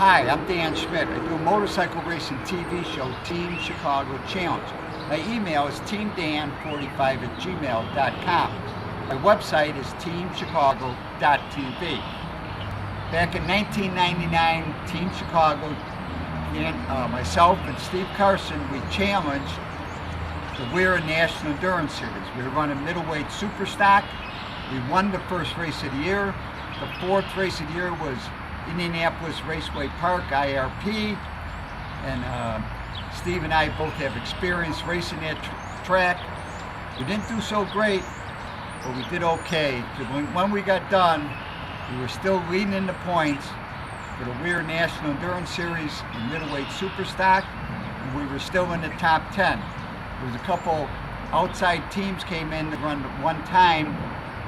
Hi, I'm Dan Schmitt. I do a motorcycle racing TV show, Team Chicago Challenge. My email is teamdan45@gmail.com. My website is teamchicago.tv. Back in 1999, Team Chicago and myself and Steve Karson, we challenged the WERA National Endurance Series. We were running middleweight super stock. We won the first race of the year. The fourth race of the year was Indianapolis Raceway Park, IRP. And Steve and I both have experience racing that track. We didn't do so great, but we did okay. When we got done, we were still leading in the points for the WERA National Endurance Series in middleweight super stock, and we were still in the top 10. There was a couple outside teams came in to run one time,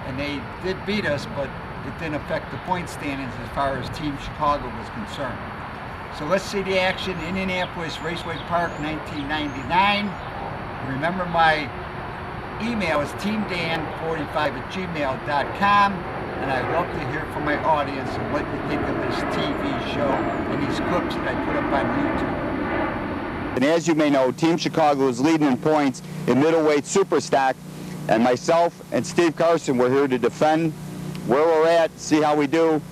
and they did beat us, but it didn't affect the point standings as far as Team Chicago was concerned. So let's see the action. Indianapolis Raceway Park, 1999. Remember, my email is teamdan45@gmail.com, and I'd love to hear from my audience and what you think of this TV show and these clips that I put up on YouTube. And as you may know, Team Chicago is leading in points in middleweight super stock, and myself and Steve Karson were here to defend where we're at, see how we do.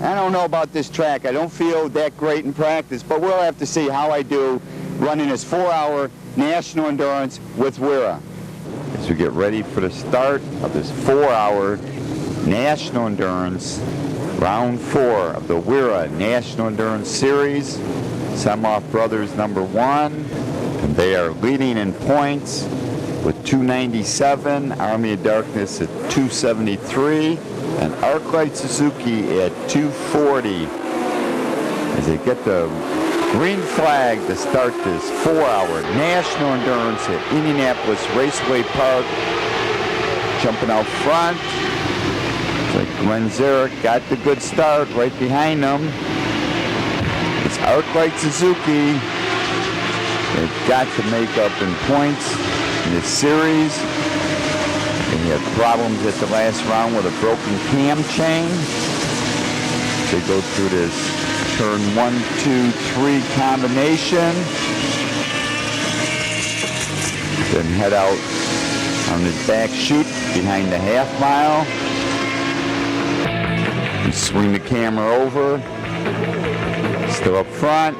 I don't know about this track. I don't feel that great in practice, but we'll have to see how I do running this 4-hour national endurance with WERA. As we get ready for the start of this 4-hour national endurance, round 4 of the WERA National Endurance Series. Semoff Brothers #1, and they are leading in points with 297, Army of Darkness at 273, and Arclight Suzuki at 240. As they get the green flag to start this 4-hour national endurance at Indianapolis Raceway Park. Jumping out front, it's like Glenn Zarek got the good start right behind them. It's Arclight Suzuki. They've got to make up in points in this series. And he had problems at the last round with a broken cam chain. They go through this turn 1, 2, 3 combination. Then head out on his back chute behind the half mile. And swing the camera over. Still up front.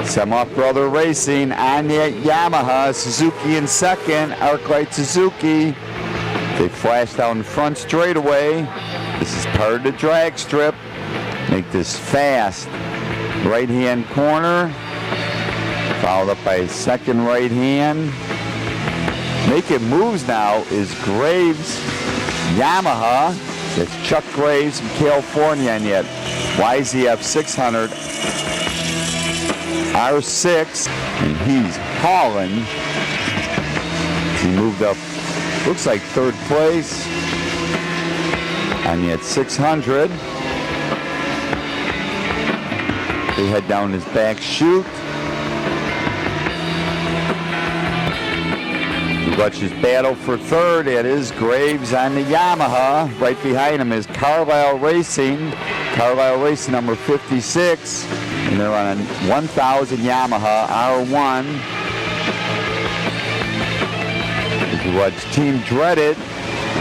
Semoff Brother Racing on that Yamaha. Suzuki in second. Arclight Suzuki. They flash down front straightaway. This is part of the drag strip. Make this fast. Right-hand corner. Followed up by a second right hand. Making moves now is Graves Yamaha. That's Chuck Graves from California on that YZF 600 R6, and he's hauling. He moved up, looks like third place on that 600. They head down his back chute. Watch his battle for third. It is Graves on the Yamaha. Right behind him is Carlisle Racing. Carlisle Racing number 56. And they're on a 1000 Yamaha R1. If you watch Team Dreaded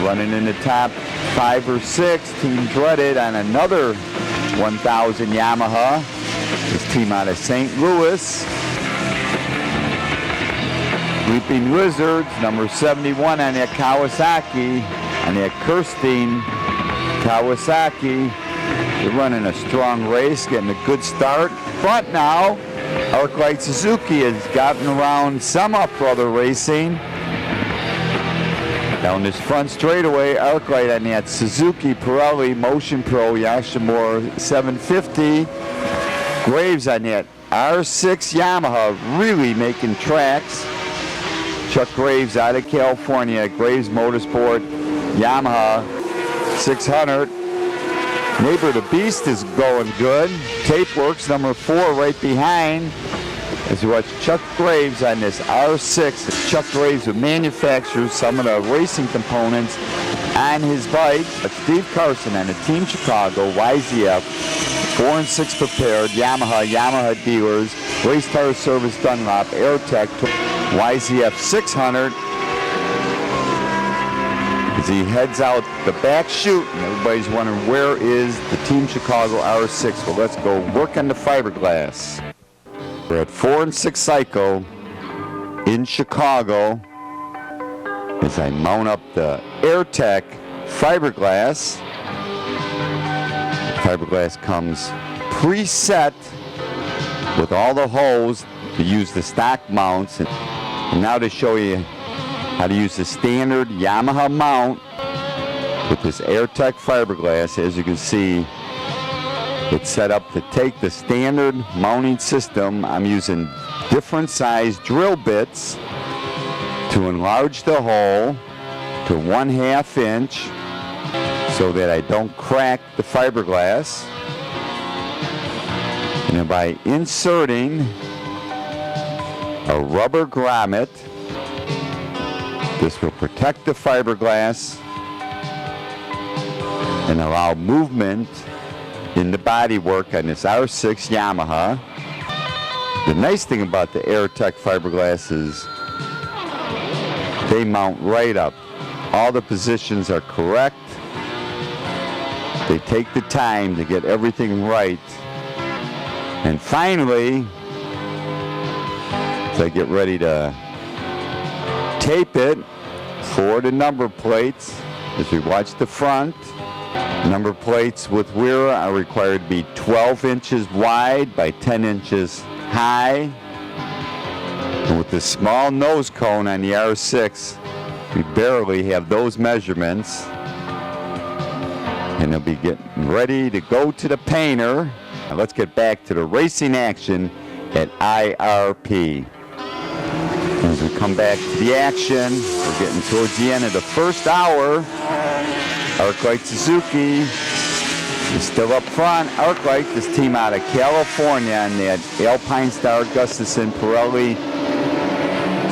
running in the top 5 or 6. Team Dreaded on another 1000 Yamaha. This team out of St. Louis. Leaping Lizards, number 71 on that Kawasaki, on that Karson Kawasaki. They're running a strong race, getting a good start. Front now, Arclight Suzuki has gotten around Semoff Brother Racing. Down this front straightaway, Arclight on that Suzuki Pirelli Motion Pro Yashimura 750. Graves on that R6 Yamaha, really making tracks. Chuck Graves out of California, Graves Motorsport, Yamaha 600. Neighbor the Beast is going good. Tapeworks number 4 right behind. As you watch Chuck Graves on this R6. Chuck Graves who manufactures some of the racing components on his bike. Steve Karson on the Team Chicago YZF 4 and 6 prepared, Yamaha dealers, Race Tire Service Dunlop, AirTech, YZF 600. As he heads out the back chute, and everybody's wondering where is the Team Chicago R6. Well, let's go work on the fiberglass. We're at 4 and 6 cycle in Chicago as I mount up the AirTech fiberglass. The fiberglass comes preset with all the holes to use the stock mounts. And now to show you how to use the standard Yamaha mount with this AirTech fiberglass. As you can see, it's set up to take the standard mounting system. I'm using different size drill bits to enlarge the hole to 1/2 inch so that I don't crack the fiberglass. And then by inserting a rubber grommet, this will protect the fiberglass and allow movement in the bodywork on this R6 Yamaha. The nice thing about the AirTech fiberglass is they mount right up. All the positions are correct. They take the time to get everything right. And finally, as I get ready to tape it for the number plates, as we watch the front, number plates with WERA are required to be 12 inches wide by 10 inches high. And with the small nose cone on the R6, we barely have those measurements. And they'll be getting ready to go to the painter. Now let's get back to the racing action at IRP. As we come back to the action, we're getting towards the end of the first hour. ArcLight Suzuki is still up front. ArcLight, this team out of California, and they had Alpine Star, Gustafson, Pirelli,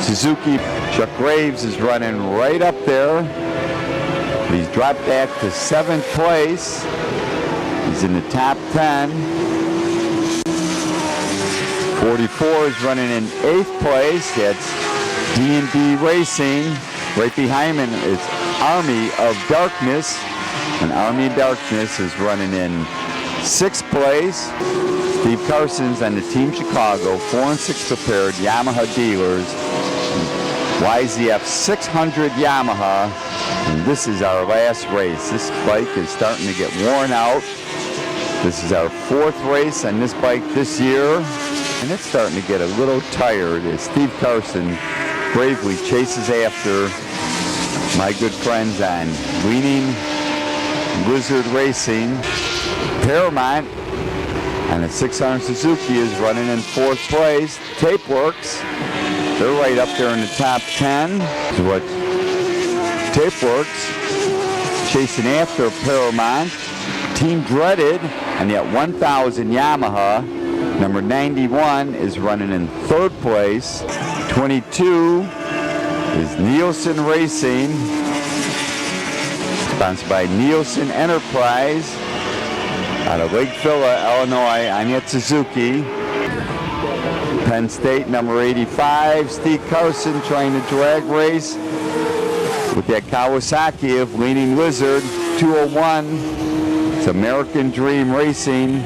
Suzuki. Chuck Graves is running right up there. He's dropped back to 7th place. He's in the top 10. 44 is running in 8th place. That's D&D Racing. Right behind him is Army of Darkness. And Army of Darkness is running in 6th place. Steve Karson's on the Team Chicago, 4 and 6 prepared, Yamaha dealers. YZF 600 Yamaha. And this is our last race. This bike is starting to get worn out. This is our 4th race on this bike this year. And it's starting to get a little tired as Steve Karson bravely chases after my good friends on Leaning Lizard Racing. Paramount and the 600 Suzuki is running in 4th place. Tapeworks, they're right up there in the top 10. So what Tapeworks chasing after Paramount. Team Dreaded and that 1000 Yamaha. Number 91 is running in 3rd place. 22 is Nielsen Racing, sponsored by Nielsen Enterprise out of Lake Villa, Illinois. I'm at Suzuki. Penn State, number 85, Steve Karson trying to drag race with that Kawasaki of Leaning Lizard. 201, it's American Dream Racing.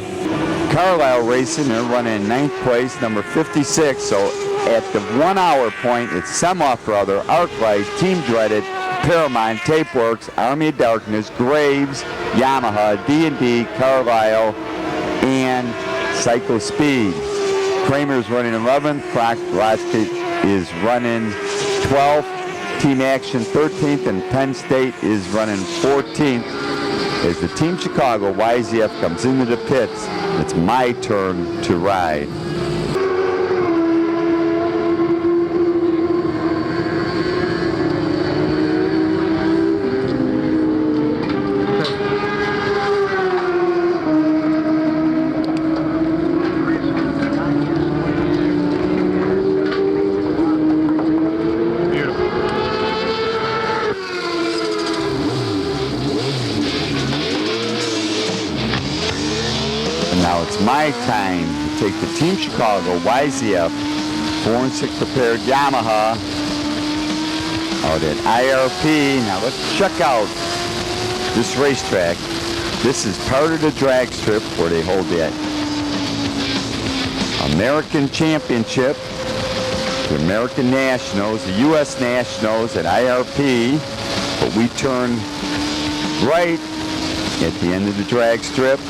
Carlisle Racing, they're running in 9th place, number 56. So at the 1 hour point, it's Semoff Brother, ArcLight, Team Dreaded, Paramount, Tapeworks, Army of Darkness, Graves, Yamaha, D&D, Carlisle, and Psycho Speed. Kramer's running 11th, Krotkin is running 12th, Team Action 13th, and Penn State is running 14th. As the Team Chicago YZF comes into the pits, it's my turn to ride. Now it's my time to take the Team Chicago YZF 4 and 6 prepared Yamaha out at IRP. Now let's check out this racetrack. This is part of the drag strip where they hold that American Championship, the American Nationals, the U.S. Nationals at IRP. But we turn right at the end of the drag strip.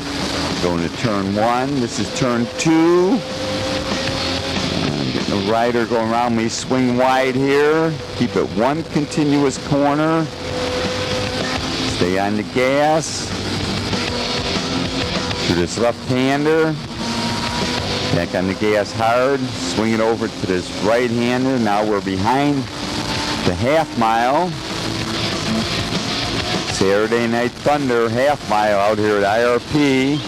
Going to turn 1. This is turn 2. Getting the rider going around me. Swing wide here. Keep it one continuous corner. Stay on the gas. To this left-hander. Back on the gas hard. Swing it over to this right-hander. Now we're behind the half mile. Saturday Night Thunder half mile out here at IRP.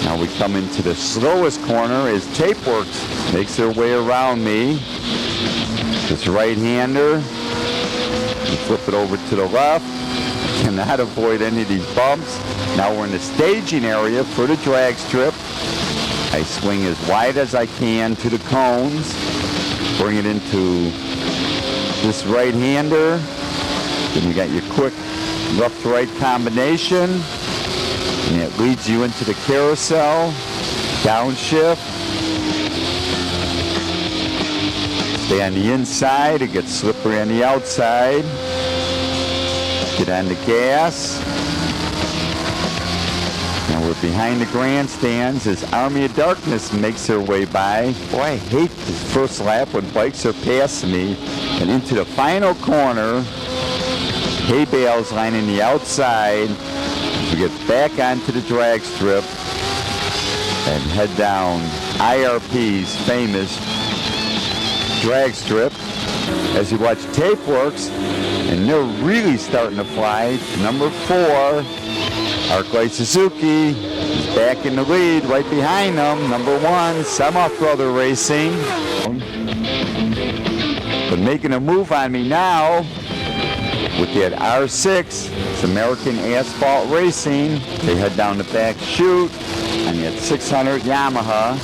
Now we come into the slowest corner as Tapeworks makes their way around me. This right-hander. We flip it over to the left. Cannot avoid any of these bumps. Now we're in the staging area for the drag strip. I swing as wide as I can to the cones. Bring it into this right-hander. Then you got your quick left to right combination, and it leads you into the carousel, downshift. Stay on the inside, it gets slippery on the outside. Get on the gas. Now we're behind the grandstands as Army of Darkness makes their way by. Boy, I hate this first lap when bikes are passing me. And into the final corner, hay bales lining the outside. We get back onto the drag strip and head down IRP's famous drag strip. As you watch Tapeworks, and they're really starting to fly. Number 4, Arclight Suzuki is back in the lead. Right behind them, number 1, Semoff Brother Racing. But making a move on me now with that R6, it's American Asphalt Racing. They head down the back chute on that 600 Yamaha.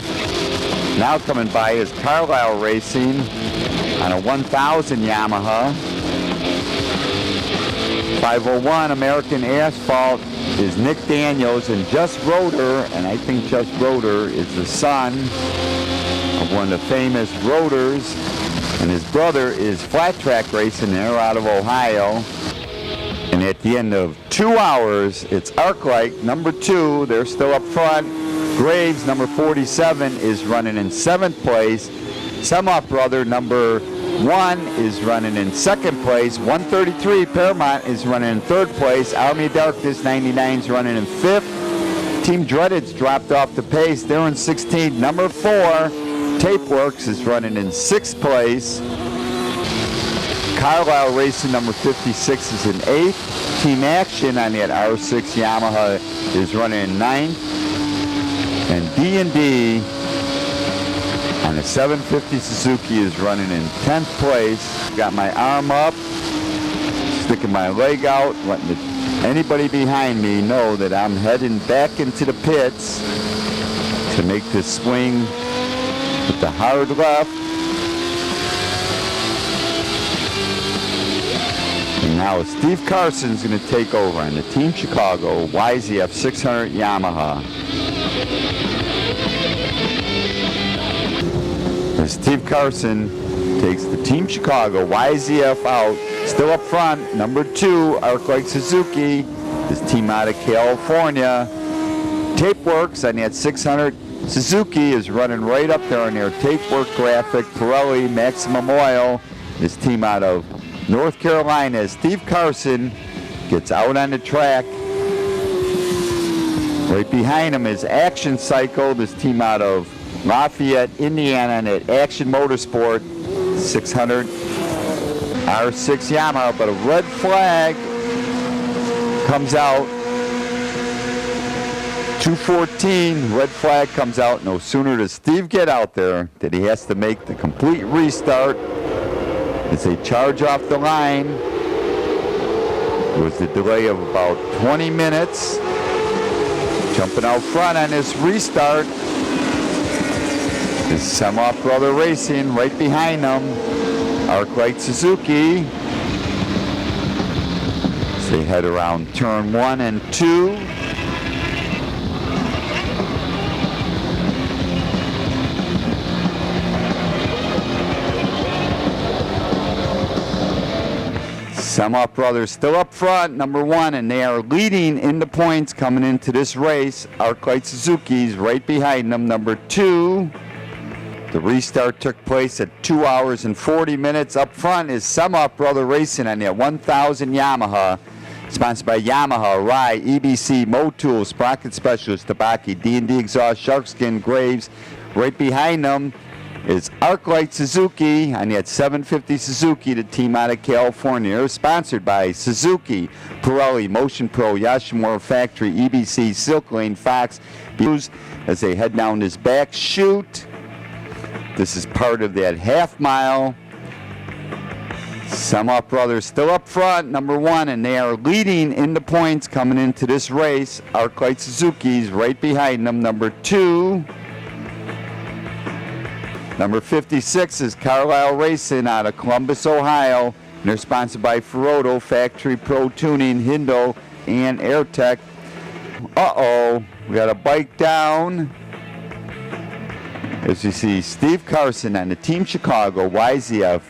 Now coming by is Carlisle Racing on a 1000 Yamaha. 501 American Asphalt is Nick Daniels and Just Rotor, and I think Just Rotor is the son of one of the famous Rotors, and his brother is Flat Track Racing. They're out of Ohio. And at the end of 2 hours, it's Arclight, number 2. They're still up front. Graves, number 47, is running in 7th place. Semoff Brother, number 1, is running in 2nd place. 133, Paramount, is running in 3rd place. Army of Darkness, 99, is running in 5th. Team Dreaded's dropped off the pace. They're in 16th. Number 4, Tapeworks, is running in 6th place. Carlisle Racing, number 56, is in 8th. Team Action on that R6 Yamaha is running in 9th. And D&D on a 750 Suzuki is running in 10th place. Got my arm up, sticking my leg out, letting anybody behind me know that I'm heading back into the pits to make this swing with the hard left. And now Steve Karson's going to take over on the Team Chicago YZF 600 Yamaha. As Steve Karson takes the Team Chicago YZF out, still up front, number 2, Arclight Suzuki, his team out of California. Tapeworks on that 600 Suzuki is running right up there on their Tapework Graphic, Pirelli, Maximum Oil, his team out of North Carolina. As Steve Karson gets out on the track, right behind him is Action Cycle, this team out of Lafayette, Indiana, and at Action Motorsport 600 R6 Yamaha. But a red flag comes out. 2:14, red flag comes out. No sooner does Steve get out there that he has to make the complete restart as they charge off the line. There was a delay of about 20 minutes. Jumping out front on this restart is Semoff Brother Racing. Right behind them, Arclight Suzuki. As they head around turn 1 and 2. Semoff Brothers still up front, number 1, and they are leading in the points coming into this race. Arclight Suzuki's right behind them, number 2. The restart took place at 2 hours and 40 minutes. Up front is Semoff Brother Racing on the 1000 Yamaha, sponsored by Yamaha, Rai, EBC, Motul, Sprocket Specialist, Tabaki, D&D Exhaust, Sharkskin, Graves. Right behind them is Arclight Suzuki on that 750 Suzuki, the team out of California. They're sponsored by Suzuki, Pirelli, Motion Pro, Yoshimura Factory, EBC, Silk Lane, Fox, as they head down this back chute. This is part of that half mile. Semoff Brothers still up front, number 1, and they are leading in the points coming into this race. Arclight Suzuki's right behind them, number 2. Number 56 is Carlisle Racing out of Columbus, Ohio. And they're sponsored by Ferodo, Factory Pro Tuning, Hindo, and AirTech. Uh-oh, we got a bike down. As you see, Steve Karson on the Team Chicago YZF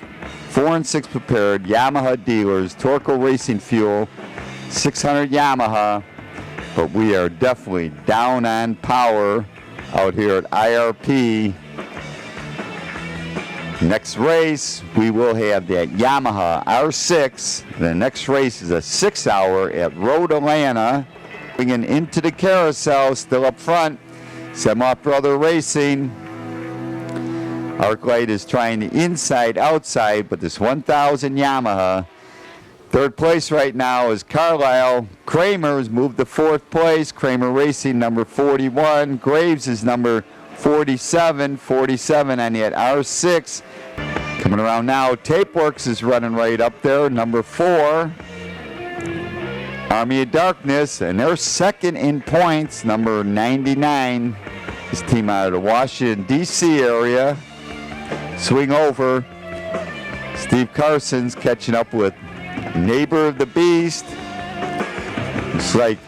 4 and 6 prepared Yamaha dealers, Torco Racing Fuel, 600 Yamaha. But we are definitely down on power out here at IRP. Next race, we will have that Yamaha R6. The next race is a 6-hour at Road Atlanta. Bringing into the carousel, still up front, Semoff Brother Racing. Arclight is trying the inside, outside, but this 1000 Yamaha. Third place right now is Carlisle. Kramer has moved to 4th place. Kramer Racing, number 41. Graves is number 47 on the R6. Coming around now, Tapeworks is running right up there, number 4. Army of Darkness, and they're second in points, number 99. This team out of the Washington, D.C. area. Swing over. Steve Carson's catching up with Neighbor of the Beast. It's like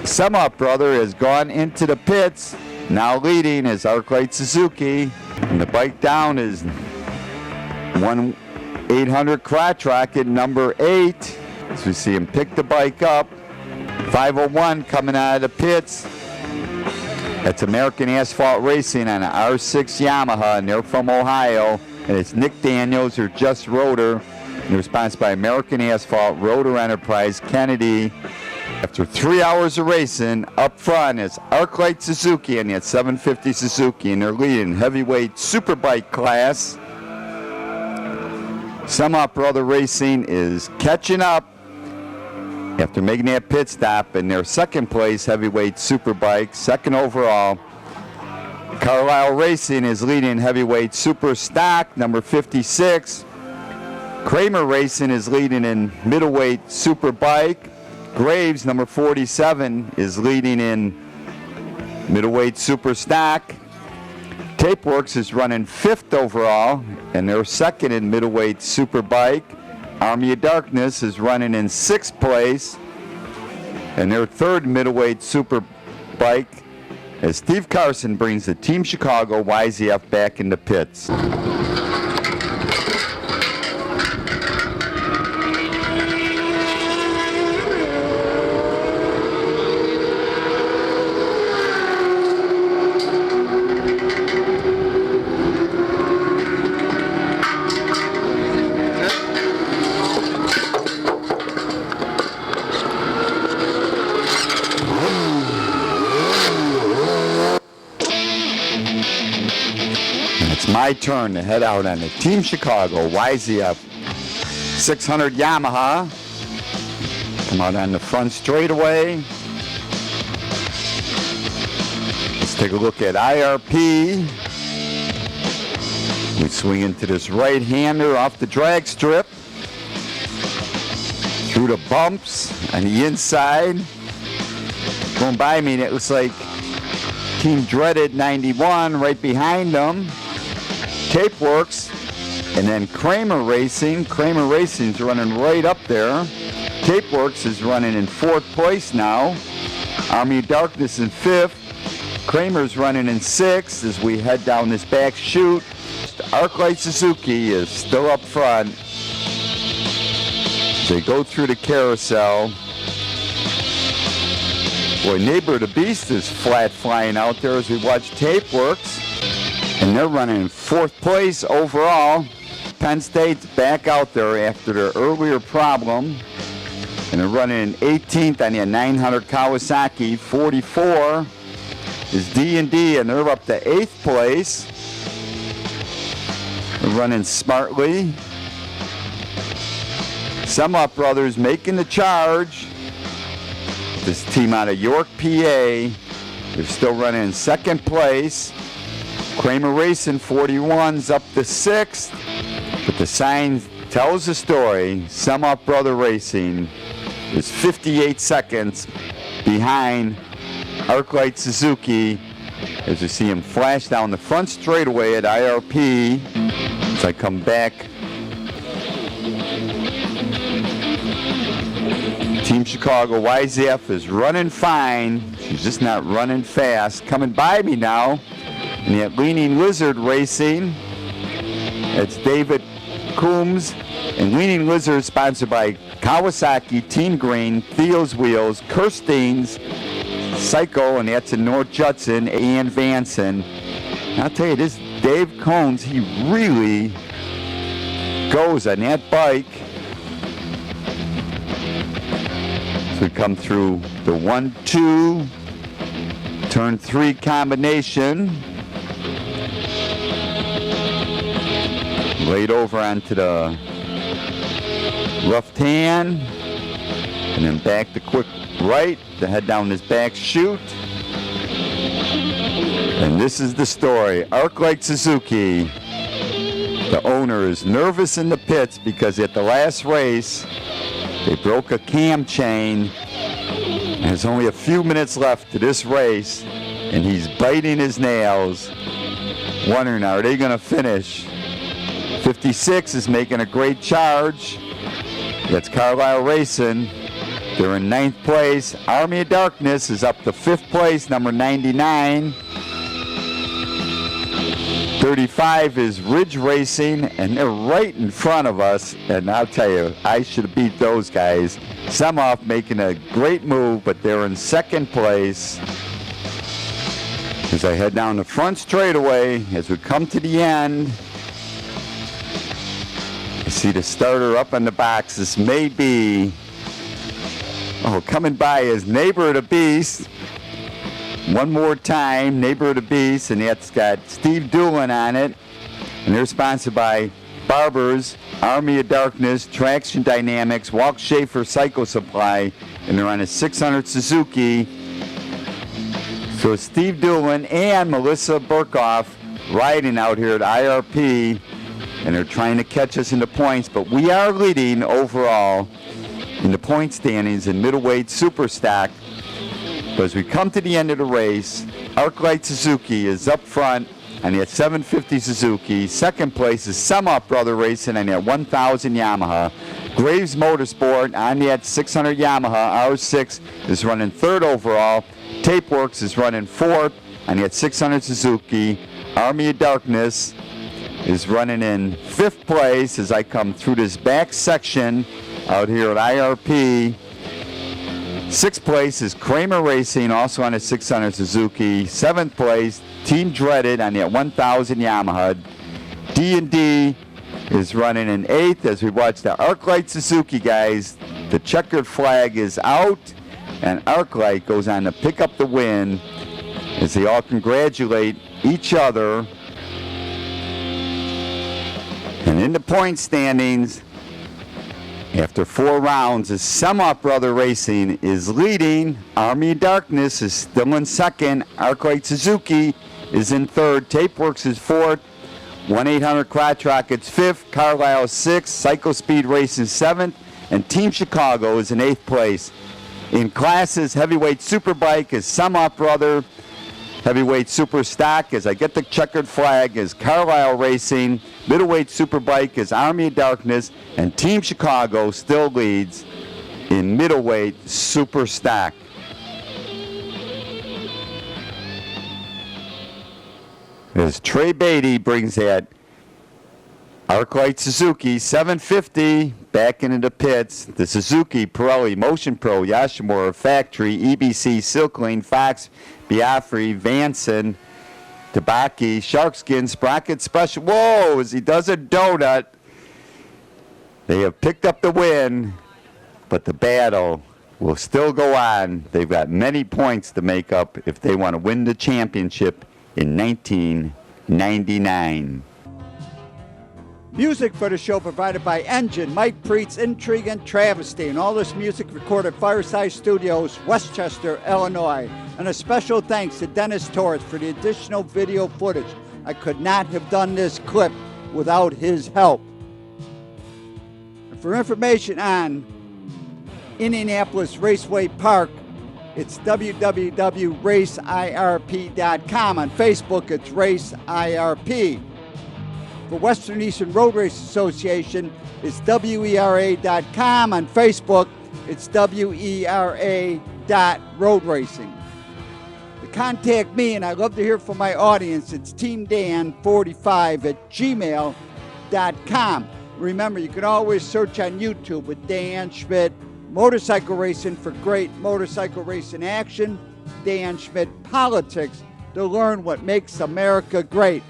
Semoff Brother has gone into the pits. Now leading is Arclight Suzuki. And the bike down is 1-800 Crotch Rocket, number 8. As we see him pick the bike up. 501 coming out of the pits. That's American Asphalt Racing on an R6 Yamaha, and they're from Ohio. And it's Nick Daniels or Just Rotor. And they're sponsored by American Asphalt, Rotor Enterprise, Kennedy. After 3 hours of racing, up front is Arclight Suzuki and that 750 Suzuki, and they're leading heavyweight superbike class. Semoff Brother Racing is catching up after making that pit stop in their second place heavyweight superbike, second overall. Carlisle Racing is leading heavyweight super stock, number 56. Kramer Racing is leading in middleweight superbike. Graves, number 47, is leading in middleweight super stock. Tapeworks is running 5th overall, and they're second in middleweight superbike. Army of Darkness is running in 6th place, and they're 3rd middleweight superbike, as Steve Karson brings the Team Chicago YZF back in the pits. My turn to head out on the Team Chicago YZF 600 Yamaha. Come out on the front straightaway. Let's take a look at IRP. We swing into this right-hander off the drag strip. Through the bumps on the inside. Going by me, and it looks like Team Dreaded 91 right behind them. Tape Works, and then Kramer Racing. Kramer Racing's running right up there. Tape Works is running in 4th place now. Army of Darkness in 5th. Kramer's running in 6th as we head down this back chute. ArcLight Suzuki is still up front. They go through the carousel. Boy, Neighbor of the Beast is flat flying out there as we watch Tape Works. And they're running in 4th place overall. Penn State's back out there after their earlier problem. And they're running in 18th on the 900 Kawasaki. 44 is D&D, and they're up to 8th place. They're running smartly. Sumlop Brothers making the charge. This team out of York, PA. They're still running in 2nd place. Kramer Racing 41's up to 6th. But the sign tells the story. Sumlop Brother Racing is 58 seconds behind ArcLight Suzuki as we see him flash down the front straightaway at IRP. As I come back, Team Chicago YZF is running fine. She's just not running fast. Coming by me now, and yet Leaning Lizard Racing. It's David Coombs, and Leaning Lizard sponsored by Kawasaki, Team Green, Theo's Wheels, Kirstein's, Psycho, and that's in North Judson, Ian Vanson. I'll tell you, this Dave Combs, he really goes on that bike. So we come through the 1-2, turn 3 combination. Laid over onto the left hand, and then back to quick right to head down this back chute. And this is the story. ArcLight Suzuki, the owner, is nervous in the pits because at the last race they broke a cam chain, and there's only a few minutes left to this race, and he's biting his nails, wondering, are they going to finish? 56 is making a great charge. That's Carlisle Racing. They're in 9th place. Army of Darkness is up to 5th place, number 99. 35 is Ridge Racing, and they're right in front of us. And I'll tell you, I should have beat those guys. Sumoff making a great move, but they're in 2nd place. As I head down the front straightaway, as we come to the end, I see the starter up on the box. This may be, coming by is Neighbor of the Beast. One more time, Neighbor of the Beast, and that's got Steve Doolin on it. And they're sponsored by Barbers, Army of Darkness, Traction Dynamics, Walk Schaefer Cycle Supply, and they're on a 600 Suzuki. So Steve Doolin and Melissa Burkhoff riding out here at IRP, and they're trying to catch us in the points, but we are leading overall in the point standings in middleweight super stock. But as we come to the end of the race, ArcLight Suzuki is up front on that 750 Suzuki. 2nd place is Sumoff Brother Racing on that 1000 Yamaha. Graves Motorsport on that 600 Yamaha R6 is running 3rd overall. Tapeworks is running 4th on that 600 Suzuki. Army of Darkness is running in 5th place as I come through this back section out here at IRP. 6th place is Kramer Racing, also on a 600 Suzuki. 7th place, Team Dreaded on that 1000 Yamaha. D&D is running in 8th as we watch the ArcLight Suzuki guys. The checkered flag is out, and ArcLight goes on to pick up the win as they all congratulate each other. And in the point standings, after 4 rounds, the Sumoff Brother Racing is leading. Army of Darkness is still in 2nd. ArcLight Suzuki is in 3rd. Tapeworks is 4th. 1-800 Crotch Rockets 5th. Carlisle 6th. Psycho Speed Racing 7th. And Team Chicago is in 8th place. In classes, heavyweight superbike is Sumoff Brother Heavyweight super stock, as I get the checkered flag, is Carlisle Racing. Middleweight superbike is Army of Darkness, and Team Chicago still leads in middleweight super stock. As Trey Beatty brings that ArcLight Suzuki 750 back into the pits. The Suzuki, Pirelli, Motion Pro, Yashimura, Factory, EBC, Silklane, Fox, Biafri, Vanson, Tabaki, Sharkskin, Sprocket Special. Whoa, as he does a donut. They have picked up the win, but the battle will still go on. They've got many points to make up if they want to win the championship in 1999. Music for the show provided by Engine, Mike Preetz, Intrigue, and Travesty. And all this music recorded at Fireside Studios, Westchester, Illinois. And a special thanks to Dennis Torres for the additional video footage. I could not have done this clip without his help. And for information on Indianapolis Raceway Park, it's www.racirp.com. On Facebook, it's RaceIRP. For Western Eastern Road Race Association, it's WERA.com. On Facebook, it's WERA.roadracing. To contact me, and I love to hear from my audience, it's teamdan45@gmail.com. Remember, you can always search on YouTube with Dan Schmitt Motorcycle Racing for great motorcycle racing action, Dan Schmitt Politics to learn what makes America great.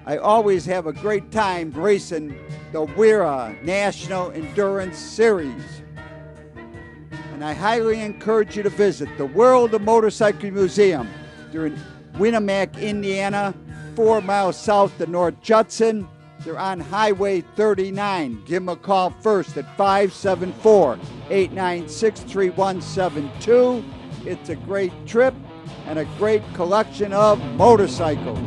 I always have a great time racing the WERA National Endurance Series. And I highly encourage you to visit the World of Motorcycle Museum. They're in Winamac, Indiana, 4 miles south of North Judson. They're on Highway 39. Give them a call first at 574-896-3172. It's a great trip and a great collection of motorcycles.